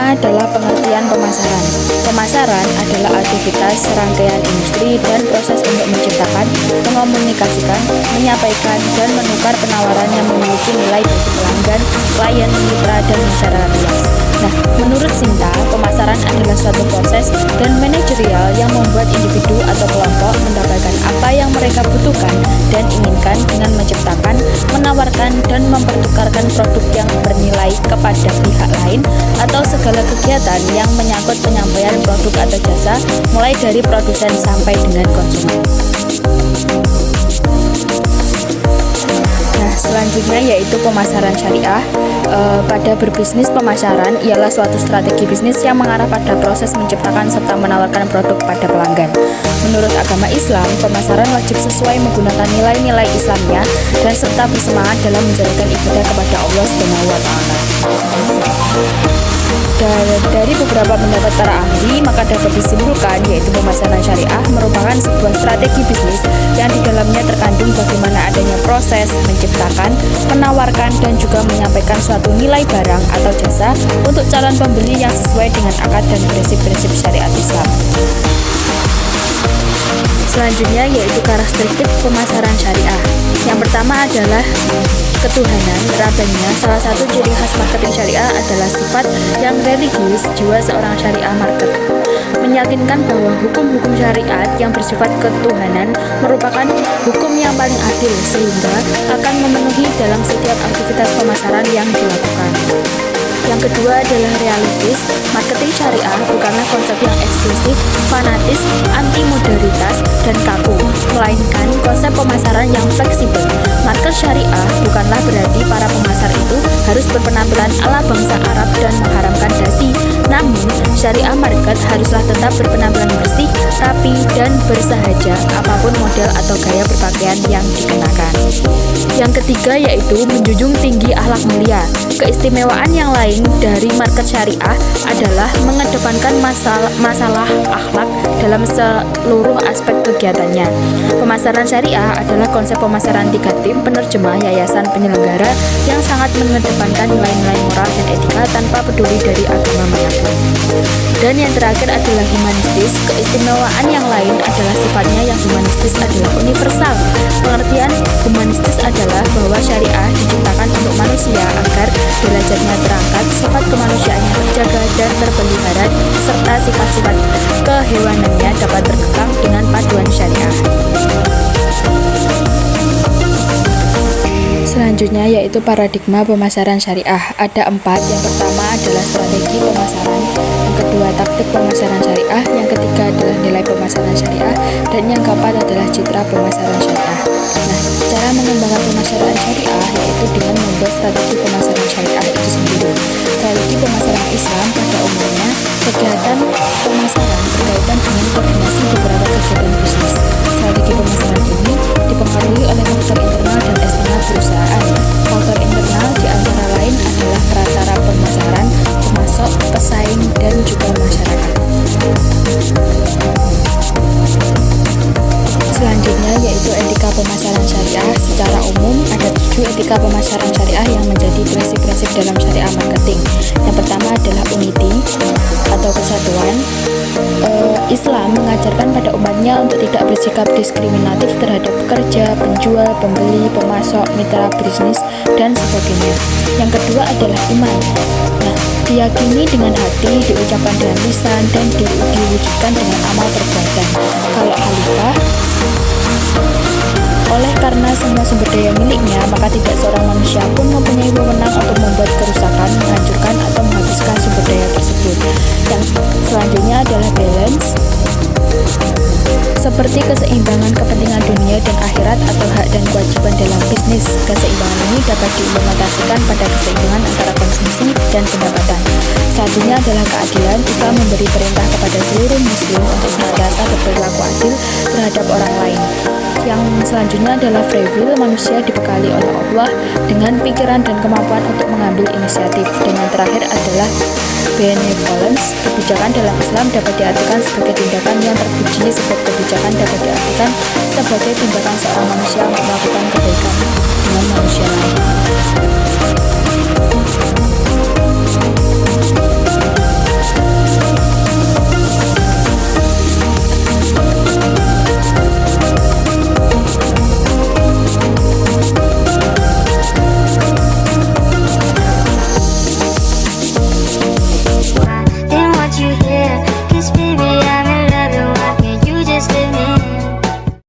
pertama adalah pengertian pemasaran. Pemasaran adalah aktivitas serangkaian industri dan proses untuk menciptakan, mengomunikasikan, menyampaikan, dan menukar penawaran yang memiliki nilai bagi pelanggan, klien, mitra, dan masyarakat luas. Nah, menurut Sinta, pemasaran adalah suatu proses dan manajerial yang membuat individu atau kelompok mendapatkan apa yang mereka butuhkan dan inginkan dengan menciptakan, menawarkan, dan mempertukarkan produk yang bernilai kepada pihak lain atau segala kegiatan yang menyangkut penyampaian produk atau jasa mulai dari produsen sampai dengan konsumen. Nah, selanjutnya yaitu pemasaran syariah. Pada berbisnis, pemasaran ialah suatu strategi bisnis yang mengarah pada proses menciptakan serta menawarkan produk pada pelanggan. Menurut agama Islam, pemasaran wajib sesuai menggunakan nilai-nilai Islamnya dan serta bersemangat dalam menjalankan ibadah kepada Allah SWT. Dari beberapa pendapat para ahli, maka dapat disimpulkan yaitu pemasaran syariah merupakan sebuah strategi bisnis yang di dalamnya terkandung bagaimana adanya proses menciptakan, menawarkan, dan juga menyampaikan suatu nilai barang atau jasa untuk calon pembeli yang sesuai dengan akad dan prinsip-prinsip syariat Islam. Selanjutnya yaitu karakteristik pemasaran syariah. Yang pertama adalah ketuhanan, rabbaniyah. Salah satu ciri khas marketing syariah adalah sifat yang religius jiwa seorang syariah market. Meyakinkan bahwa hukum-hukum syariat yang bersifat ketuhanan merupakan hukum yang paling adil sehingga akan memenuhi dalam setiap aktivitas pemasaran yang dilakukan. Yang kedua adalah realistis. Marketing syariah bukanlah konsep yang eksklusif, fanatis, anti-modalitas, dan kaku, melainkan konsep pemasaran yang fleksibel. Market syariah bukanlah berarti para pemasar itu harus berpenampilan ala bangsa Arab dan mengharamkan dasi. Namun, syariah market haruslah tetap berpenampilan bersih, rapi, dan bersahaja apapun model atau gaya berpakaian yang dikenakan. Yang ketiga yaitu menjunjung tinggi akhlak mulia. Keistimewaan yang lain dari market syariah adalah mengedepankan masalah akhlak dalam seluruh aspek kegiatannya. Pemasaran syariah adalah konsep pemasaran 3 tim penerjemah yayasan penyelenggara yang sangat mengedepankan nilai-nilai moral dan etika tanpa peduli dari agama manapun. Dan yang terakhir adalah humanistis. Keistimewaan yang lain adalah sifatnya yang humanistis adalah universal. Pengertian humanistis adalah bahwa syariah diciptakan untuk manusia agar derajatnya terangkat, sifat kemanusiaannya terjaga dan terpelihara, serta sifat-sifat kehewanannya dapat terkekang dengan paduan syariah. Selanjutnya yaitu paradigma pemasaran syariah. Ada 4. Yang pertama adalah strategi pemasaran, yang kedua taktik pemasaran syariah, yang ketiga adalah nilai pemasaran syariah, dan yang keempat adalah citra pemasaran syariah. Nah, cara mengembangkan pemasaran syariah yaitu dengan membuat strategi pemasaran syariah itu sendiri. Strategi pemasaran Islam pada umumnya kegiatan pemasaran berkaitan dengan koordinasi beberapa kegiatan bisnis. Strategi pemasaran ini dipengaruhi oleh faktor internal dan eksternal perusahaan. Faktor internal di antara lain adalah prasarana pemasaran, pemasok, pesaing, dan juga masyarakat. Selanjutnya yaitu etika pemasaran syariah. Secara umum ada 7 etika pemasaran syariah yang menjadi prinsip-prinsip dalam syariah marketing. Yang pertama adalah unity atau kesatuan. Islam mengajarkan pada umatnya untuk tidak bersikap diskriminatif terhadap pekerja, penjual, pembeli, pemasok, mitra bisnis, dan sebagainya. Yang kedua adalah iman. Nah, diyakini dengan hati, diucapkan dengan lisan, dan diwujudkan dengan amal perbuatan. Kalau khalifah, oleh karena semua sumber daya miliknya, maka tidak seorang manusia pun mempunyai wewenang untuk membuat kerusakan, menghancurkan, atau menghabiskan sumber daya tersebut. Yang selanjutnya adalah balance, seperti keseimbangan kepentingan dunia dan akhirat atau hak dan kewajiban dalam bisnis. Keseimbangan ini dapat diimplementasikan pada keseimbangan antara konsumsi dan pendapatan. Selanjutnya adalah keadilan. Islam memberi perintah kepada seluruh muslim untuk senantiasa berperilaku adil terhadap orang lain. Yang selanjutnya adalah free will. Manusia dibekali oleh Allah dengan pikiran dan kemampuan untuk mengambil inisiatif. Dan yang terakhir adalah benevolence. Kebijakan dalam Islam dapat diartikan sebagai tindakan yang terpuji, sebab kebijakan dapat diartikan sebagai tindakan seorang manusia untuk melakukan kebaikan dengan manusia lain.